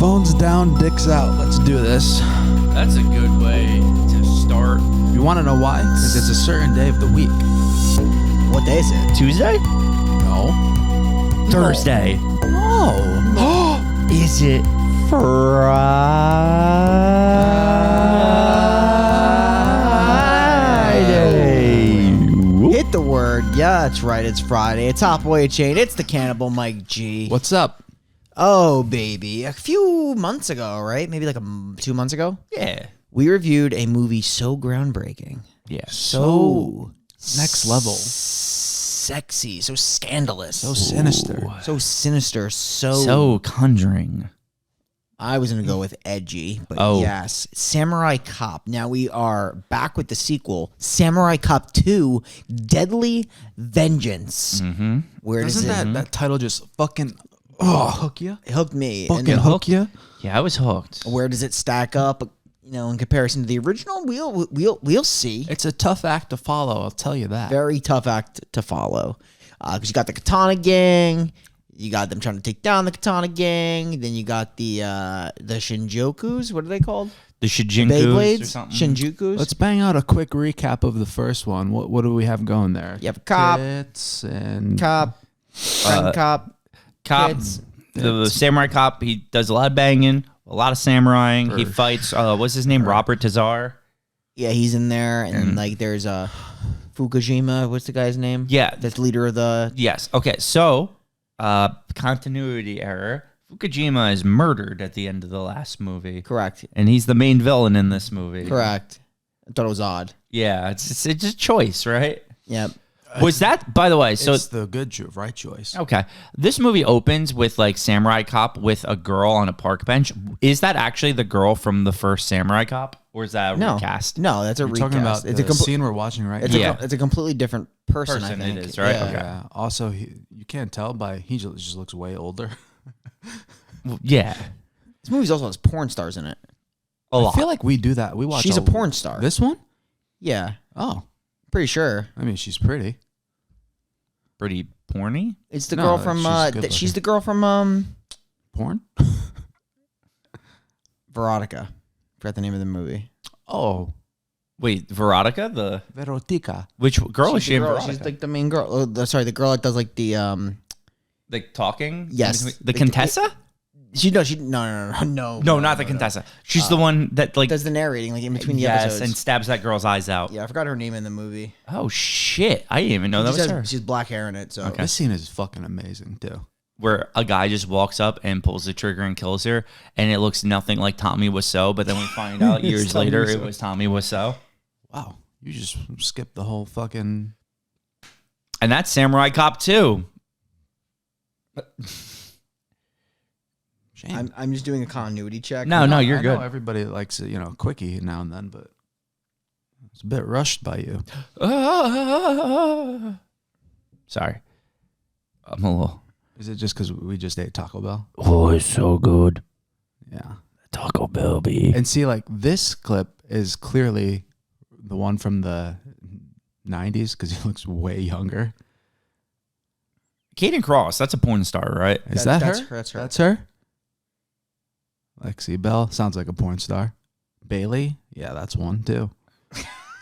Phones down, dicks out. Let's do this. That's a good way to start. You want to know why? Because it's a certain day of the week. What day is it? Tuesday? No. Thursday. No. Is it Friday? Hit the word. Yeah, that's right. It's Friday. It's Top Away Chain. It's the Cannibal Mike G. What's up? Oh, baby. A few months ago, right? Maybe like 2 months ago? Yeah. We reviewed a movie so groundbreaking. Yeah. So Next level. sexy. So scandalous. So sinister. So sinister. So conjuring. I was going to go with edgy, but Oh. yes. Samurai Cop. Now we are back with the sequel, Samurai Cop 2, Deadly Vengeance. Mm-hmm. Where does Doesn't it that title just fucking hook you? it hooked me? Fucking And hook you? Yeah, I was hooked. where does it stack up, in comparison to the original? We'll see. It's a tough act to follow, I'll tell you that. Very tough act to follow. Because you got the Katana Gang, you got them trying to take down the Katana Gang, then you got the Shinjukus. What are they called? The Shijinkus or Beyblades? something. Shinjukus? Let's bang out a quick recap of the first one. What do we have going there? You have a cop. Tits and Cop. Friend cop. Cop. Kids. The samurai cop, he does a lot of banging, a lot of samuraiing. He For fights, what's his name? Robert Tazar. Yeah, he's in there. And there's Fukushima. What's the guy's name? Yeah. That's leader of the... Yes. Okay. So, continuity error. Fukushima is murdered at the end of the last movie. Correct. And he's the main villain in this movie. Correct. I thought it was odd. Yeah. It's a choice, right? Yep. Was that, by the way, so... it's the right choice. Okay. This movie opens with like Samurai Cop with a girl on a park bench. Is that actually the girl from the first Samurai Cop? Or is that a recast? No, that's a You're recast. talking about it's the scene we're watching right now. Yeah. It's a completely different person, I think. it is, right? Yeah. Okay. Yeah. Also, you can't tell he just looks way older. Well, yeah. This movie also has porn stars in it. A lot. I feel like we do that. We watch. She's a porn star. This one? Yeah. Oh, Pretty sure. I mean, she's pretty. Pretty porny? It's the No, girl from... she's good she's the girl from... Porn? Veronica. Forgot the name of the movie. Oh, Wait, Veronica? Verotica. Which girl is She's she the in girl- Veronica? She's like the main girl. The girl that does like the... Like talking? Yes. The Contessa? No. No, not the Contessa. She's the one that like Does the narrating like in between the yes, episodes. and stabs that girl's eyes out. Yeah, I forgot her name in the movie. Oh shit! I didn't even know that She was has- her. She's black hair in it, so This scene is fucking amazing too. Where a guy just walks up and pulls the trigger and kills her, and it looks nothing like Tommy Wiseau, but then we find out years Tommy later Wiseau. it was Tommy Wiseau. Wow, you just skipped the whole fucking. And that's Samurai Cop 2. Shame. I'm just doing a continuity check. No, you're I good. know everybody likes it, quickie now and then, but it's a bit rushed by you. Sorry. I'm a little... Is it just because we just ate Taco Bell? Oh, it's so good. Yeah. Taco Bell, baby. And see, like, this clip is clearly the one from the 90s because he looks way younger. Kaden Cross, that's a porn star, right? Is that that's her? her. That's her. That's her? Lexi Bell sounds like a porn star. Bailey? Yeah, that's one too.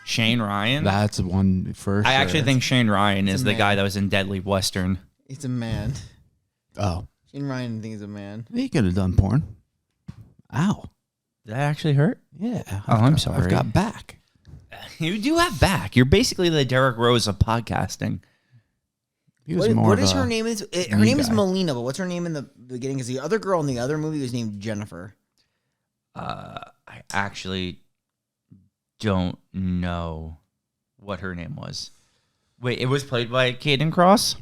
Shane Ryan. That's one for sure. I actually think Shane Ryan is a the man. guy that was in Deadly Western. He's a man. Oh. Shane Ryan thinks he's a man. He could have done porn. Ow. Did that actually hurt? Yeah. I'm sorry. I've got back. You do have back. You're basically the Derek Rose of podcasting. He was What of is a her name? Her me name is guy. Melina, but what's her name in the beginning? Because the other girl in the other movie was named Jennifer. I actually don't know what her name was. Wait, it was played by Kaden Cross?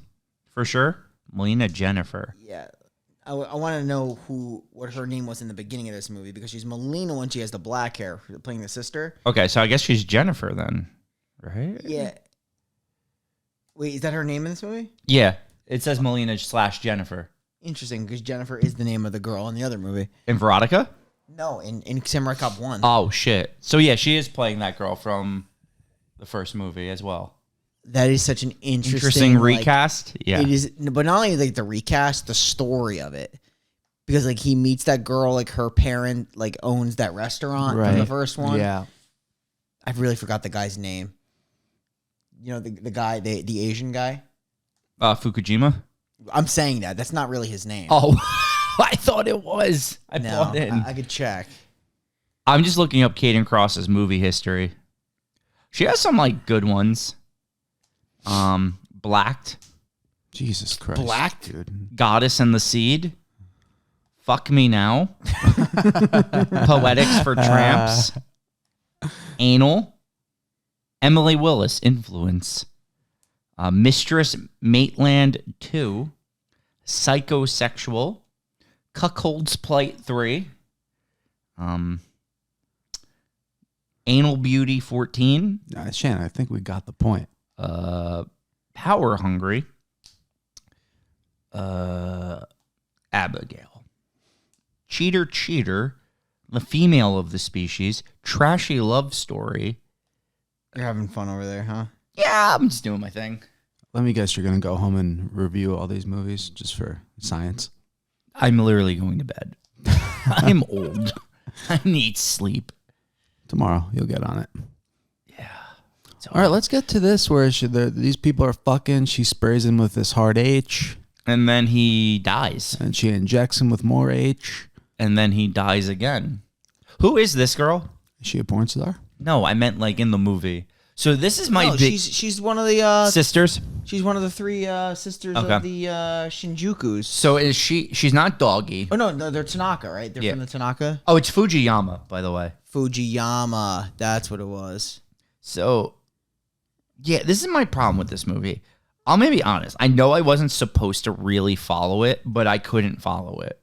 For sure? Melina Jennifer. Yeah. I want to know what her name was in the beginning of this movie because she's Melina when she has the black hair playing the sister. Okay, so I guess she's Jennifer then, right? Yeah. Wait, is that her name in this movie? Yeah, it says Melina / Jennifer. Interesting, because Jennifer is the name of the girl in the other movie. In Veronica? No, in Samurai Cop 1. Oh, shit. So, yeah, she is playing that girl from the first movie as well. That is such an interesting Interesting like, recast. Yeah. It is, but not only like the recast, the story of it. because like he meets that girl, like her parent like owns that restaurant from the first one. Yeah. I really forgot the guy's name. You know, the guy, the Asian guy. Fukujima. I'm saying that. That's not really his name. Oh, I thought it was. I no, bought in. I could check. I'm just looking up Kaden Cross's movie history. She has some like good ones. Blacked. Jesus Christ. Blacked? Dude. Goddess and the Seed. Fuck Me Now. Poetics for Tramps. Anal. Emily Willis, Influence. Mistress Maitland 2. Psychosexual. Cuckold's Plight 3. Anal Beauty 14. Shannon, I think we got the point. Power Hungry. Abigail. Cheater. The Female of the Species. Trashy Love Story. You're having fun over there, huh? Yeah, I'm just doing my thing. Let me guess, you're going to go home and review all these movies just for science. I'm literally going to bed. I'm old. I need sleep. Tomorrow, you'll get on it. Yeah. All right, let's get to this where these people are fucking. She sprays him with this hard H. And then he dies. And she injects him with more H. And then he dies again. Who is this girl? Is she a porn star? No, I meant like in the movie. So this is my big... She's one of the... sisters? She's one of the three sisters Okay. of the Shinjukus. So is she... She's not Doggy. Oh, no, they're Tanaka, right? They're Yeah. from the Tanaka? Oh, it's Fujiyama, by the way. Fujiyama. That's what it was. So, yeah, this is my problem with this movie. I'll maybe be honest. I know I wasn't supposed to really follow it, but I couldn't follow it.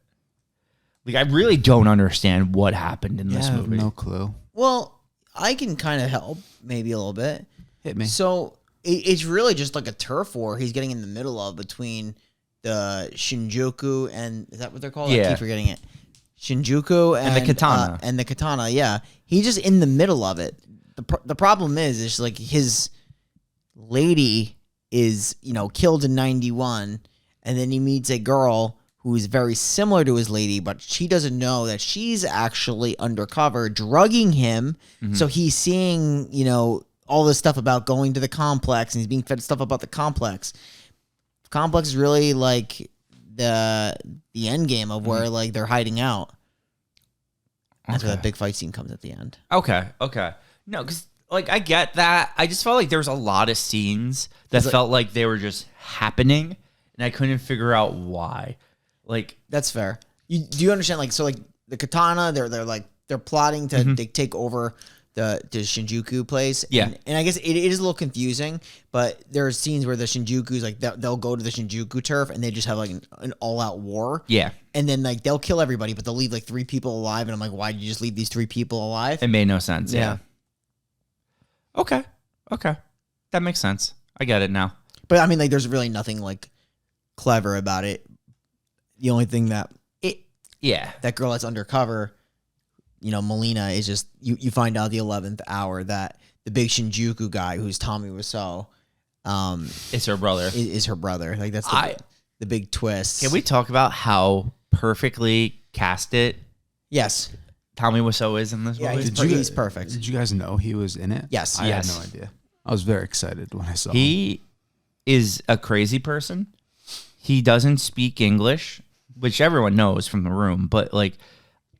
Like, I really don't understand what happened in this I have movie. no clue. Well, I can kind of help, maybe a little bit. Hit me. So it's really just like a turf war he's getting in the middle of between the Shinjuku and... Is that what they're called? I Yeah. keep forgetting it. Shinjuku and the katana. And the katana, yeah. He's just in the middle of it. The problem is like his lady is, killed in 91, and then he meets a girl who is very similar to his lady, but she doesn't know that she's actually undercover drugging him. Mm-hmm. So he's seeing, all this stuff about going to the complex, and he's being fed stuff about the complex. The complex is really like the end game of where like they're hiding out. That's where that big fight scene comes at the end. Okay. No, because like I get that. I just felt like there was a lot of scenes that felt like they were just happening, and I couldn't figure out why. Like That's fair. Do you understand? Like, so like the katana, they're plotting to take over the Shinjuku place. Yeah. And I guess it is a little confusing, but there are scenes where the Shinjuku's like they'll go to the Shinjuku turf and they just have like an all out war. yeah, And then like they'll kill everybody, but they'll leave like 3 people alive. And I'm like, why did you just leave these 3 people alive? it made no sense. Yeah. Okay. That makes sense. I get it now. But I mean, like, there's really nothing like clever about it. The only thing that Yeah. that girl that's undercover, Melina, is just you find out the 11th hour that the big Shinjuku guy, who's Tommy Wiseau, It's her brother. is her brother. Like that's the big twist. Can we talk about how perfectly casted Yes. Tommy Wiseau is in this Yeah, movie? he's perfect. Did you guys know he was in it? Yes. I Yes. had no idea. I was very excited when I saw him. He is a crazy person. He doesn't speak English, which everyone knows from the room. But like,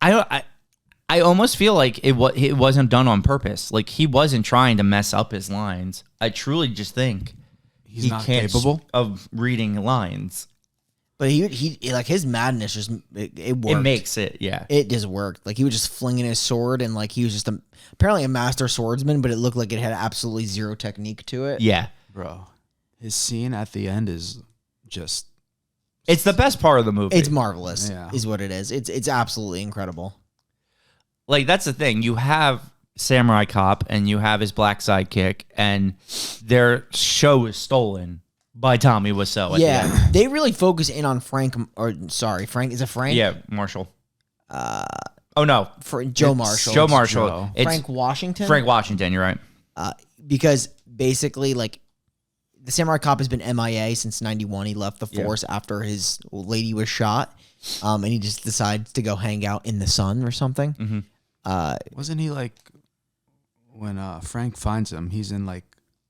I almost feel like it wasn't done on purpose. Like he wasn't trying to mess up his lines. I truly just think He's not capable of reading lines. But he like his madness just it worked. It makes it, yeah. It just worked. Like he was just flinging his sword, and like he was just apparently a master swordsman, but it looked like it had absolutely zero technique to it. Yeah. Bro, his scene at the end is just... It's the best part of the movie. It's marvelous, Yeah. is what it is. It's absolutely incredible. Like, that's the thing. You have Samurai Cop and you have his black sidekick, and their show is stolen by Tommy Wiseau. At the end. They really focus in on Frank. Is it Frank? Yeah, Marshall. Oh, no. Joe Marshall. Joe Marshall. Joe. It's Frank Washington. Frank Washington, you're right. Because basically, like, the Samurai Cop has been MIA since 91. He left the force after his lady was shot. and he just decides to go hang out in the sun or something. Mm-hmm. Wasn't he like when Frank finds him? He's in like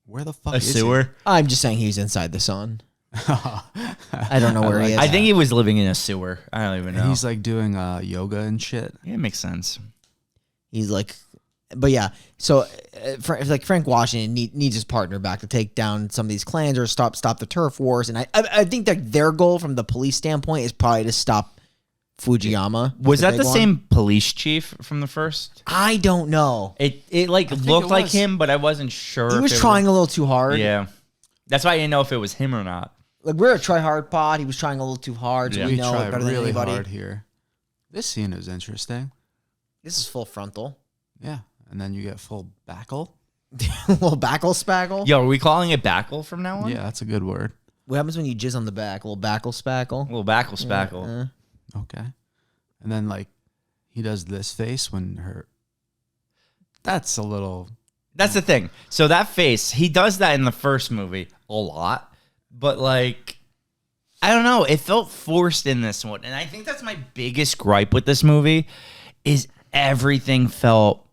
where the fuck A is sewer. I'm just saying he's inside the sun. I don't know where he is. I think he was living in a sewer. I don't even know. He's like doing yoga and shit. Yeah, it makes sense. He's like, but yeah. So, like Frank Washington needs his partner back to take down some of these clans or stop the turf wars. And I think that their goal from the police standpoint is probably to stop Fujiyama. Was that the big same police chief from the first? I don't know. It like looked it like was. him, but I wasn't sure. He if was it trying a little too hard. Yeah, that's why I didn't know if it was him or not. Like we're a try hard pod. He was trying a little too hard. So Yeah. we We know try it better than really anybody. hard here. This scene is interesting. This is full frontal. Yeah, and then you get full backle. A little backle spaggle. Yo, are we calling it backle from now on? Yeah, that's a good word. What happens when you jizz on the back? A little backle spackle. A little backle spackle. Okay, and then like he does this face when her. That's a little. That's the thing. So that face, he does that in the first movie a lot, but like, I don't know. It felt forced in this one, and I think that's my biggest gripe with this movie, is everything felt.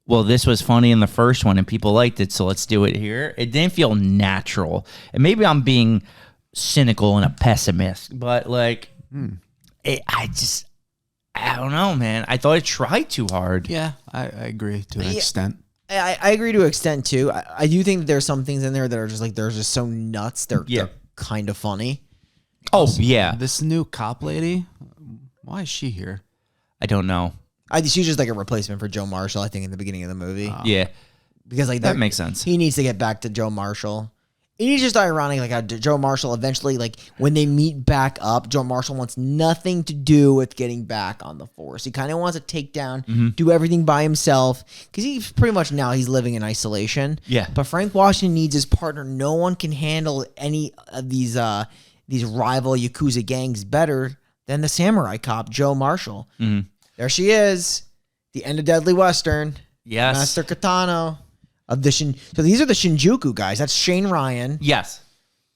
Well, this was funny in the first one, and people liked it, so let's do it here. It didn't feel natural, and maybe I'm being cynical and a pessimist, but like, I don't know, man. I thought it tried too hard. Yeah, I agree to an extent. I agree to an extent too. I do think that there's some things in there that are just like they're just so nuts. They're kind of funny. Oh yeah, This new cop lady, why is she here? I don't know. She's just like a replacement for Joe Marshall. I think in the beginning of the movie Yeah, because like that makes sense. He needs to get back to Joe Marshall. And it's just ironic, like how Joe Marshall eventually, like when they meet back up, Joe Marshall wants nothing to do with getting back on the force. He kind of wants to take down, do everything by himself, because he's pretty much now he's living in isolation. Yeah. But Frank Washington needs his partner. No one can handle any of these rival Yakuza gangs better than the samurai cop Joe Marshall. Mhm. There she is, the end of Deadly Western. Yes. Master Katano. Of the So these are the Shinjuku guys. That's Shane Ryan. Yes.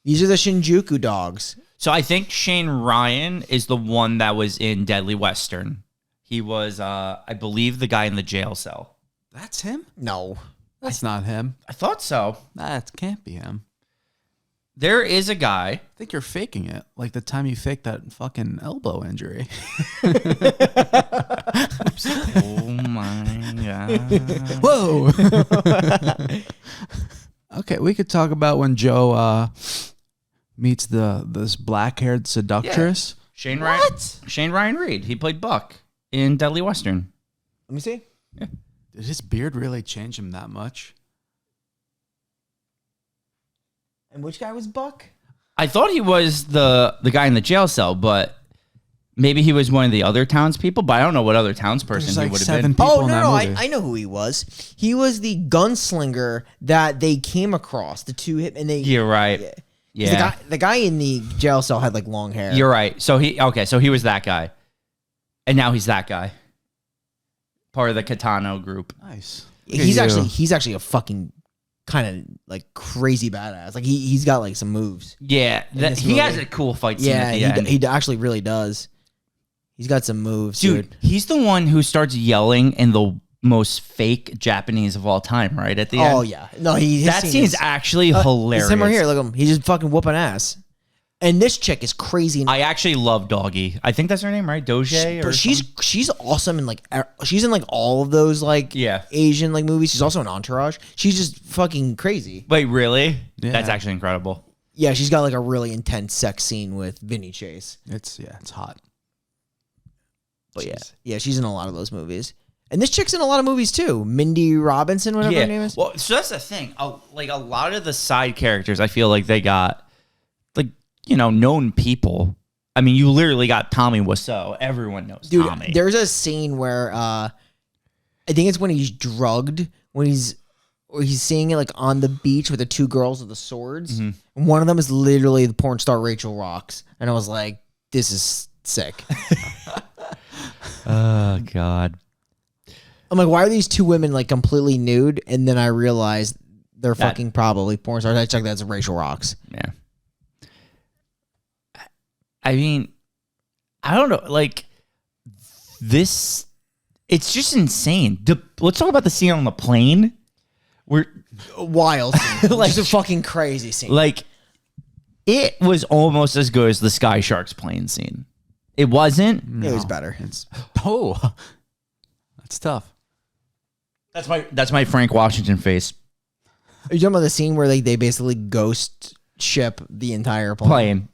These are the Shinjuku dogs. So I think Shane Ryan is the one that was in Deadly Western. He was, I believe, the guy in the jail cell. That's him? No. That's not him. I thought so. That can't be him. There is a guy. I think you're faking it. Like the time you faked that fucking elbow injury. Oh my god. Whoa. Okay, we could talk about when Joe meets this black-haired seductress. Shane Ryan. Shane Ryan Reed. He played Buck in Deadly Western. Let me see. Did his beard really change him that much? And which guy was Buck? I thought he was the guy in the jail cell, but maybe he was one of the other townspeople. But I don't know what other townsperson There's he like would have 7 been. people Oh, in no, that no. movie. I know who he was. He was the gunslinger that they came across. The two hit and they. You're right. 'Cause Yeah, The guy in the jail cell had like long hair. you're right. So he was that guy, and now he's that guy. Part of the Katano group. Nice. He's Look at you. he's actually a fucking kind of like crazy badass. Like he's got like some moves. Yeah, this he has movie. a cool fight scene Yeah, at the end. he actually really does. He's got some moves, Dude, he's the one who starts yelling in the most fake Japanese of all time, right? At the end. Oh yeah, no, his That scene scene is actually hilarious. It's him right here. Look at him. He's just fucking whooping ass. And this chick is crazy. And I actually love Doggy. I think that's her name, right? Doge. but she's awesome and like she's in like all of those like Yeah. Asian like movies. She's also in Entourage. She's just fucking crazy. Wait, really? Yeah. That's actually incredible. Yeah, she's got like a really intense sex scene with Vinny Chase. It's hot. But Jeez. yeah, she's in a lot of those movies. And this chick's in a lot of movies too. Mindy Robinson, whatever her name is. Well, so that's the thing. Like a lot of the side characters, I feel like they got like known people. I mean, you literally got Tommy Wiseau. Everyone knows Dude, Tommy. there's a scene where I think it's when he's drugged, or he's seeing it like on the beach with the two girls with the swords. Mm-hmm. And one of them is literally the porn star Rachel Rocks. And I was like, this is sick. Oh God. I'm like, why are these two women like completely nude? And then I realized they're fucking probably porn stars. I checked that's Rachel Rocks. Yeah. I mean, I don't know, like this. It's just insane. Let's talk about the scene on the plane. Wild scene. Like- Just a fucking crazy scene. Like, it was almost as good as the Sky Sharks plane scene. It wasn't. It was better. That's tough. That's my Frank Washington face. Are you talking about the scene where they basically ghost ship the entire Plane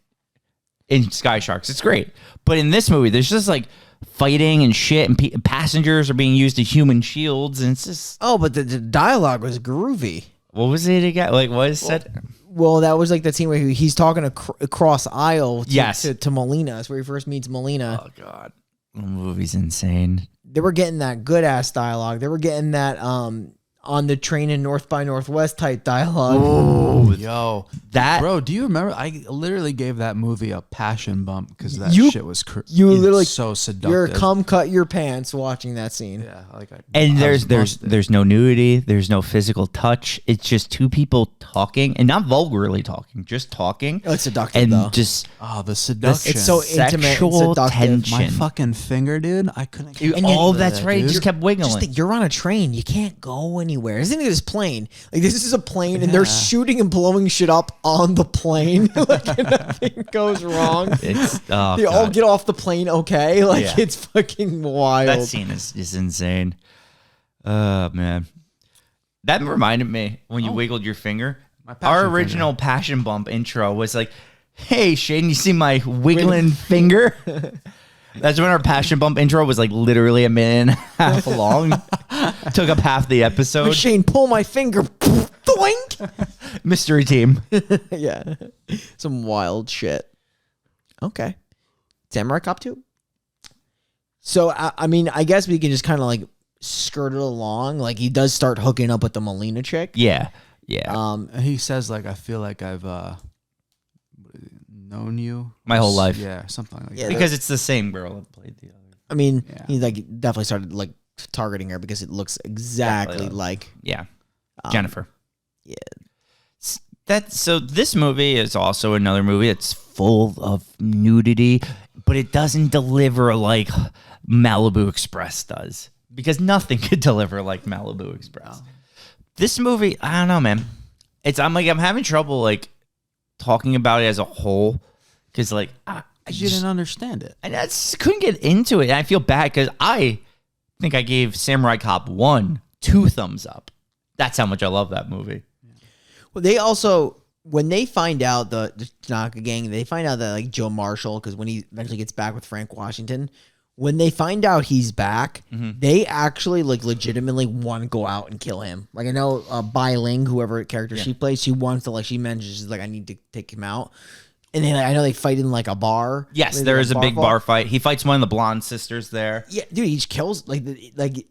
in Sky Sharks. It's great. But in this movie, there's just like fighting and shit, and passengers are being used as human shields, and it's just. Oh, but the dialogue was groovy. What was it again? Like, what is said? Well, that was like that scene where he's talking across aisle to Melina. That's where he first meets Melina. Oh, God. The movie's insane. They were getting that good ass dialogue. They were getting that on the train in North by Northwest type dialogue. Oh, Yo, that. bro, do you remember? I literally gave that movie a passion bump because that You- shit was you literally- so seductive. You're come cut your pants watching that scene. Yeah, like And I was there's busted. no nudity, there's no physical touch. It's just two people talking, and not vulgarly talking, just talking. Oh, it's seductive and though. just the seduction. It's so intimate and sexual seductive. tension. my fucking finger, dude. I couldn't. You- get oh, over that's that, right. It dude. just kept wiggling. Just think, you're on a train. You can't go anywhere. Isn't it this plane? Like this is a plane, and they're shooting and blowing shit up on the plane. Like and nothing goes wrong. It's oh, They all God. get off the plane okay. Like Yeah. it's fucking wild. That scene is insane. Oh man, that reminded me when you wiggled your finger. My passion Our original passion bump intro was like, "Hey Shane, you see my wiggling finger?" That's when our passion bump intro was like literally a minute and a half long. Took up half the episode. Shane, pull my finger. Doink. Mystery team. Yeah. Some wild shit. Okay. Samurai Cop 2. So, I mean, I guess we can just kind of like skirt it along. Like, he does start hooking up with the Melina chick. Yeah. He says like, I feel like I've known you My whole life. Yeah, something like Yeah, that. Because it's the same girl that played the other. I mean, Yeah. he like definitely started like targeting her because it looks exactly like. Yeah. Jennifer. Yeah. So this movie is also another movie that's full of nudity, but it doesn't deliver like Malibu Express does, because nothing could deliver like Malibu Express. This movie, I don't know, man. I'm having trouble like talking about it as a whole, because like I You didn't understand it. I just couldn't get into it. And I feel bad because I think I gave Samurai Cop 1 2 thumbs up. That's how much I love that movie. Well, they also, when they find out the Tanaka gang, they find out that like Joe Marshall, because when he eventually gets back with Frank Washington, when they find out he's back, they actually like legitimately want to go out and kill him. Like I know Bai Ling, whoever character she plays, she wants to like, she mentions she's like, I need to take him out. And then like, I know they fight in like a bar. Yes, Maybe there like is a big fight. bar fight. He fights one of the blonde sisters there. Yeah, dude, he just kills like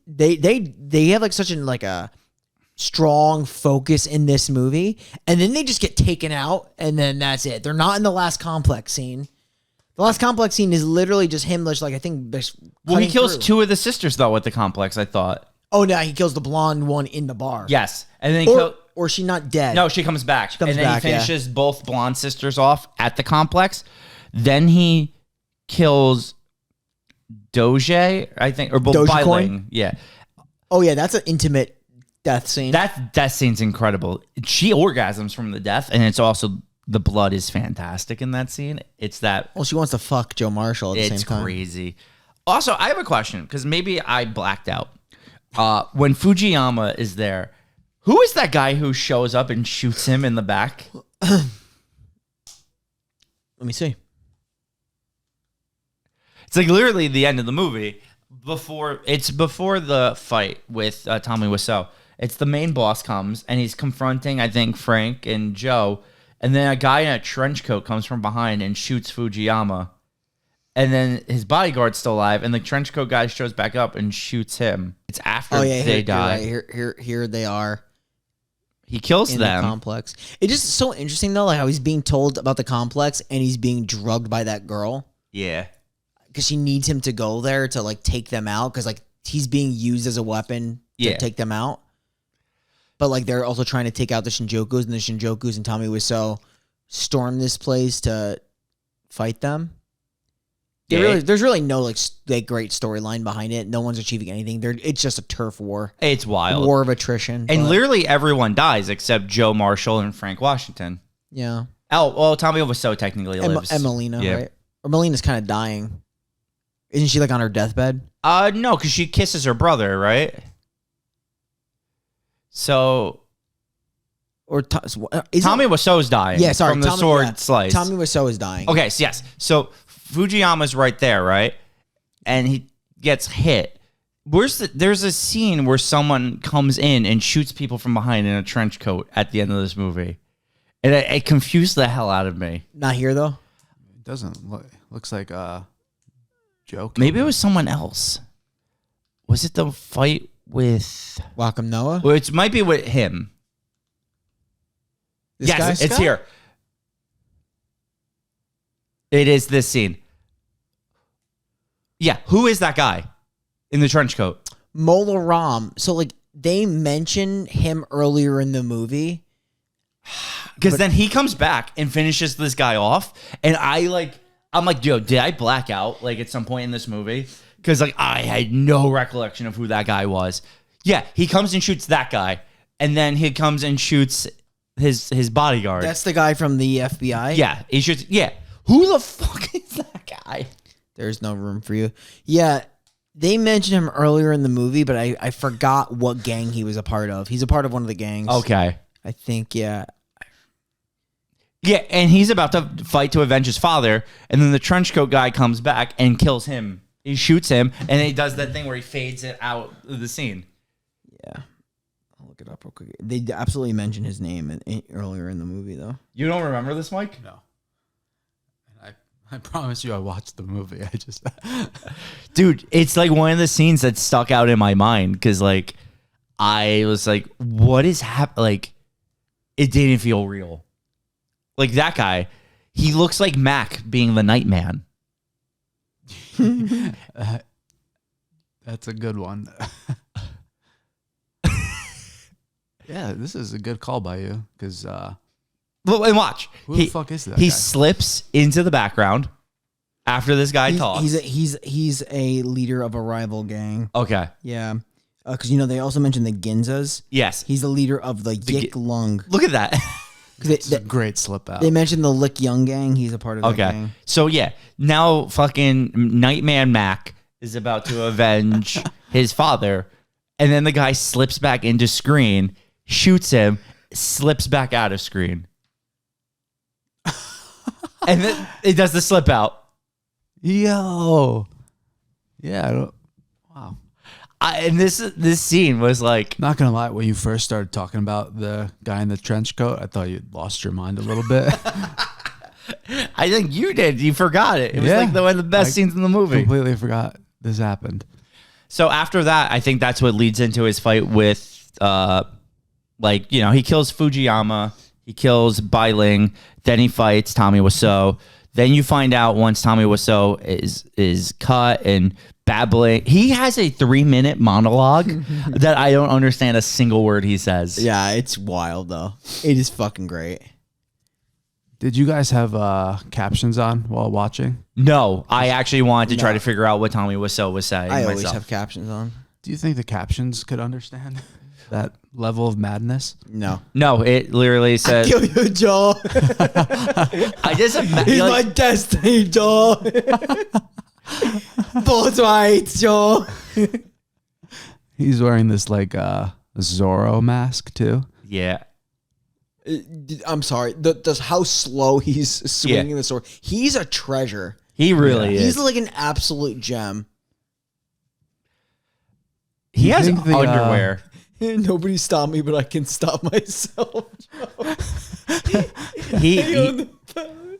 they have like such an like a strong focus in this movie, and then they just get taken out, and then that's it. They're not in the last complex scene. The last complex scene is literally just him, just like I think. Well, he kills through. 2 of the sisters though at the complex, I thought. Oh no, he kills the blonde one in the bar. Yes, and then he or she not dead. no, she comes back. comes and then back, he yeah. finishes both blonde sisters off at the complex. Then he kills Doge, I think, or Dogecoin? Bai Ling. Yeah. Oh yeah, that's an intimate death scene. That scene's incredible. She orgasms from the death, and it's also the blood is fantastic in that scene. It's that well, she wants to fuck Joe Marshall at the same it's time. crazy. Also, I have a question because maybe I blacked out. When Fujiyama is there, who is that guy who shows up and shoots him in the back? Let me see. It's like literally the end of the movie. Before the fight with Tommy Wiseau. It's the main boss comes and he's confronting, I think, Frank and Joe, and then a guy in a trench coat comes from behind and shoots Fujiyama, and then his bodyguard's still alive, and the trench coat guy shows back up and shoots him. It's after they die. Here they are. He kills In them. the complex. It just is so interesting though, like how he's being told about the complex and he's being drugged by that girl Yeah. because she needs him to go there to like take them out because like he's being used as a weapon to Yeah. take them out. But like they're also trying to take out the Shinjukus, and the Shinjukus and Tommy Wiseau storm this place to fight them. There's really no like great storyline behind it. No one's achieving anything. It's just a turf war. It's wild. War of attrition. And but, literally everyone dies except Joe Marshall and Frank Washington. yeah. Oh, well, Tommy Wiseau technically lives. And Melina, Yeah. right? Or Melina's kind of dying. Isn't she like on her deathbed? No, because she kisses her brother, right? So Or Tommy Wiseau's dying. Yeah, sorry, from the Tommy- sword yeah. slice. Tommy Wiseau is dying. Okay, so yes. So Fujiyama's right there, right? And he gets hit. There's a scene where someone comes in and shoots people from behind in a trench coat at the end of this movie. And it confused the hell out of me. Not here though. It doesn't look. Looks like a joke. Maybe it was someone else. Was it the fight with... Welcome Noah. Well, it might be with him. This Yes, guy? it's here. It is this scene. Yeah, who is that guy in the trench coat? Mola Ram. So like they mention him earlier in the movie. Because then he comes back and finishes this guy off, and I'm like, yo, did I black out like at some point in this movie? Because like I had no recollection of who that guy was. Yeah, he comes and shoots that guy, and then he comes and shoots his bodyguard. That's the guy from the FBI. Yeah, he shoots. Yeah, who the fuck is that guy? There's no room for you. Yeah, they mentioned him earlier in the movie, but I forgot what gang he was a part of. He's a part of one of the gangs. Okay. I think, yeah. Yeah, and he's about to fight to avenge his father, and then the trench coat guy comes back and kills him. He shoots him, and he does that thing where he fades it out of the scene. Yeah. I'll look it up real quick. They absolutely mentioned his name earlier in the movie, though. You don't remember this, Mike? No. I promise you I watched the movie. I just... Dude, it's like one of the scenes that stuck out in my mind because, like, I was like, what is happening? Like, it didn't feel real. Like, that guy, he looks like Mac being the Nightman. That's a good one. Yeah, this is a good call by you because... Well, and watch. Who the fuck is that He guy? slips into the background after this guy talks. He's a leader of a rival gang. Okay. Yeah. Because, they also mentioned the Ginzas. Yes. He's the leader of the Yik Lung. Look at that. It's a great slip out. They mentioned the Lick Young gang. He's a part of that Okay. gang. So, yeah. Now fucking Nightman Mac is about to avenge his father. And then the guy slips back into screen, shoots him, slips back out of screen. And then it does the slip out. Yo. Yeah. Wow. And this scene was like... Not going to lie, when you first started talking about the guy in the trench coat, I thought you lost your mind a little bit. I think you did. You forgot it. It was Yeah. like one of the best I scenes in the movie. Completely forgot this happened. So after that, I think that's what leads into his fight with, he kills Fujiyama, he kills Bai Ling, then he fights Tommy Wiseau. Then you find out once Tommy Wiseau is cut and babbling, he has a 3-minute monologue that I don't understand a single word he says. Yeah, it's wild, though. It is fucking great. Did you guys have captions on while watching? No, I actually wanted to try to figure out what Tommy Wiseau was saying. I always myself. have captions on. Do you think the captions could understand that level of madness? No. No, it literally says. Kill you, Joe. I just He's my destiny, Joe. Both rights, Joe. He's wearing this like Zorro mask too. Yeah. I'm sorry. How slow he's swinging the sword. He's a treasure. He really is. He's like an absolute gem. He You has think the, underwear. Nobody stopped me, but I can stop myself.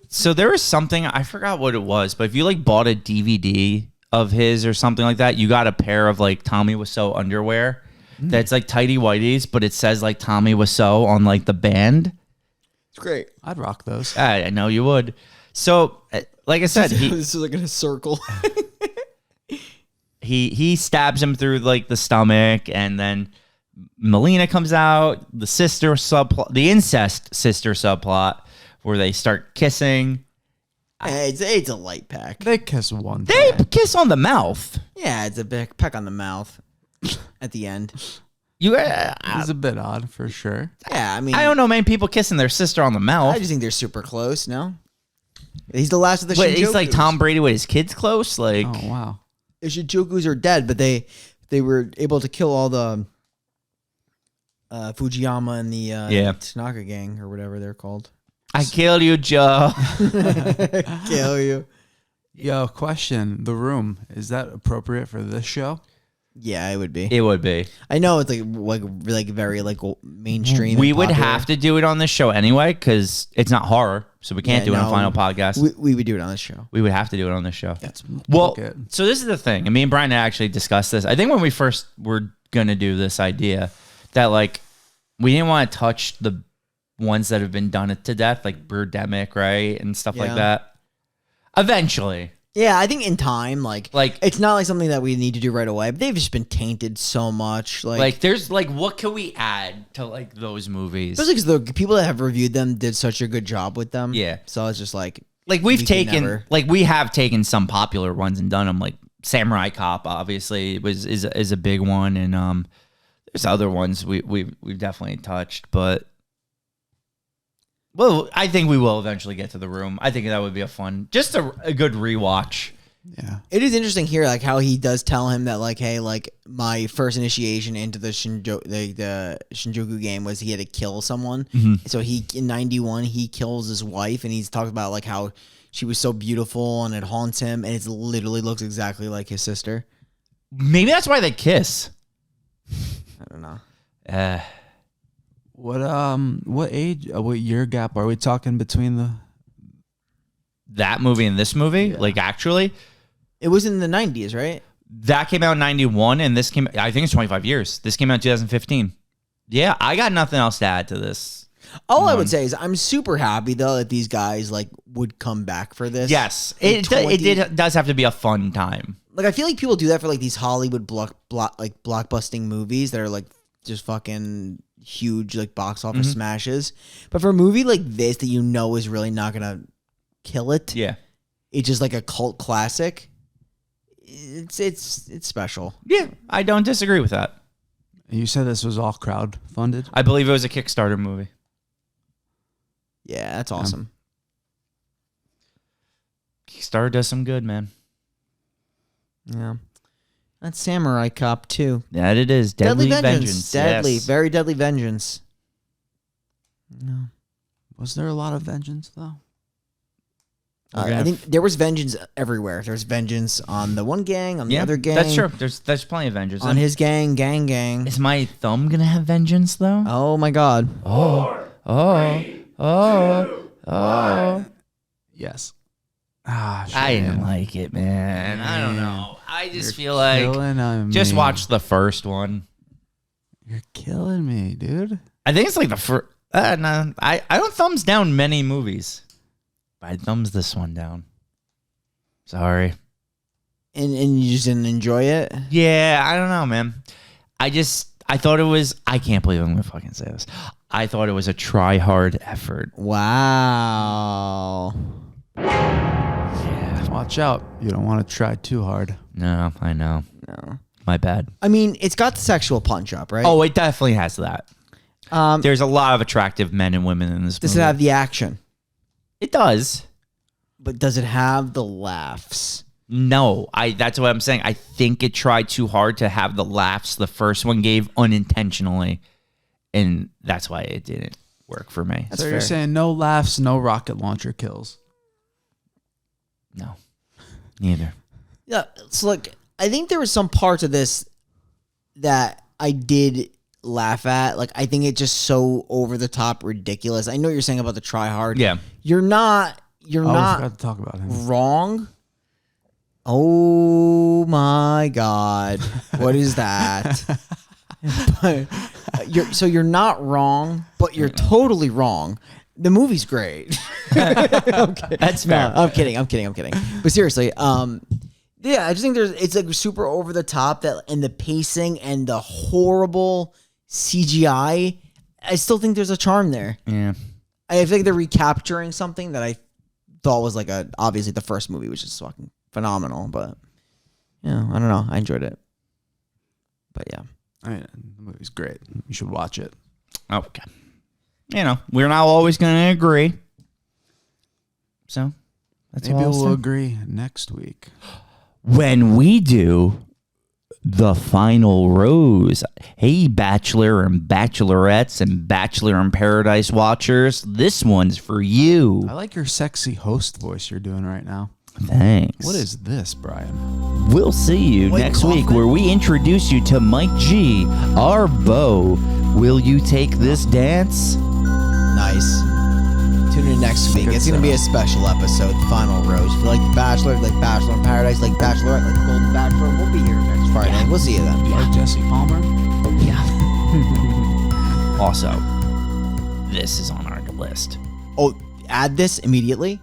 So there was something, I forgot what it was, but if you like bought a DVD of his or something like that, you got a pair of like Tommy Wiseau underwear that's like tighty whities, but it says like Tommy Wiseau on like the band. It's great. I'd rock those. I know you would. So like I said, this is like in a circle. he stabs him through like the stomach, and then Melina comes out, the incest sister subplot where they start kissing. It's a light peck. They kiss one They time. kiss on the mouth. Yeah, it's a big peck on the mouth at the end. You, It's a bit odd for sure. Yeah, I mean, I don't know many people kissing their sister on the mouth. I just think they're super close. No, he's the last of the. Wait, he's like Shinjukus. Tom Brady with his kids close. Like, Oh wow. The Shinjukus are dead, but they were able to kill all the Fujiyama and the Tanaka gang or whatever they're called. I killed you, Joe. Kill you. Yo, question. The Room, is that appropriate for this show? Yeah, it would be. It would be. I know it's like very like mainstream. We and would popular. have to do it on this show anyway because it's not horror, so we can't do it on no, Final Podcast. We would do it on this show. We would have to do it on this show. That's Well, okay. so this is the thing. And me and Brian had actually discussed this. I think when we first were going to do this idea that like we didn't want to touch the ones that have been done to death, like Birdemic, right? And stuff like Yeah. that. Eventually. Yeah, I think in time, like Like- it's not like something that we need to do right away. But they've just been tainted so much. Like there's like, what can we add to like those movies? especially because the people that have reviewed them did such a good job with them. Yeah. So it's just like Like we've we can taken, never- like we have taken some popular ones and done them. Like Samurai Cop, obviously, is a big one, and there's other ones we've definitely touched, but well, I think we will eventually get to The Room. I think that would be just a good rewatch. Yeah. it is interesting here, like how he does tell him that, like, hey, like my first initiation into the Shinjuku game was he had to kill someone. So he in '91 he kills his wife, and he's talked about like how she was so beautiful and it haunts him, and it literally looks exactly like his sister. Maybe that's why they kiss. I don't know. What age? What year gap are we talking between That movie and this movie, like actually, It was in the '90s, right? that came out in '91, and this came. I think it's 25 years. This came out in 2015. Yeah, I got nothing else to add to this. All I would say is I'm super happy though that these guys like would come back for this. Yes, In it does have to be a fun time. Like I feel like people do that for like these Hollywood blockbusting movies that are like just fucking huge like box office smashes. But for a movie like this that you know is really not gonna kill it, Yeah. it's just like a cult classic. It's special. Yeah, I don't disagree with that. You said this was all crowd funded? I believe it was a Kickstarter movie. Yeah, that's awesome. Kickstarter does some good, man. Yeah, that's Samurai Cop too. That it is. Deadly Vengeance. Deadly, Yes. very deadly vengeance. No. Was there a lot of vengeance though? I think there was vengeance everywhere. There's vengeance on the one gang, on the Yeah, other gang. that's true. There's plenty of vengeance. On his gang. Is my thumb gonna have vengeance though? Oh my God. Yes. I didn't like it, man. I don't know. I just feel like killing just me. watch the first one. You're killing me, dude. I think it's like the first. No, I don't thumbs down many movies, but I thumbs this one down. Sorry. And you just didn't enjoy it? Yeah, I don't know, man. I thought it was. I can't believe I'm gonna fucking say this. I thought it was a try hard effort. Wow. Yeah. Watch out. You don't want to try too hard. No, I know. No. My bad. I mean, it's got the sexual punch up, right? Oh, it definitely has that. There's a lot of attractive men and women in this Does movie. it have the action? It does. But does it have the laughs? No, that's what I'm saying. I think it tried too hard to have the laughs the first one gave unintentionally, and that's why it didn't work for me. That's so fair. you're saying no laughs, no rocket launcher kills. No, neither. Yeah. So, look, I think there were some parts of this that I did laugh at. Like, I think it's just so over the top ridiculous. I know what you're saying about the try hard. Yeah. You're not We forgot to talk about him. wrong. Oh my God. What is that? But you're not wrong, but you're totally wrong. The movie's great. That's fair. No, I'm kidding. But seriously, yeah, I just think it's like super over the top and the pacing and the horrible CGI. I still think there's a charm there. Yeah. I feel like they're recapturing something that I thought was like obviously the first movie was just fucking phenomenal, but yeah, I don't know. I enjoyed it. But yeah. I mean, the movie's great. You should watch it. Okay. We're not always going to agree. So, that's Maybe all. we'll agree next week. When we do the final rose. Hey, Bachelor and Bachelorettes and Bachelor in Paradise watchers, this one's for you. I like your sexy host voice you're doing right now. Thanks. What is this, Brian? We'll see you White next Kaufman? week where we introduce you to Mike G, our beau. Will you take this dance? Nice. Tune in next week. Good It's going to be a special episode, Final Rose. If you like The Bachelor, like Bachelor in Paradise, like Bachelorette, like Golden Bachelor, we'll be here next Friday. Yeah. We'll see you then. Like Jesse Palmer? Yeah. Also, this is on our list. Oh, add this immediately.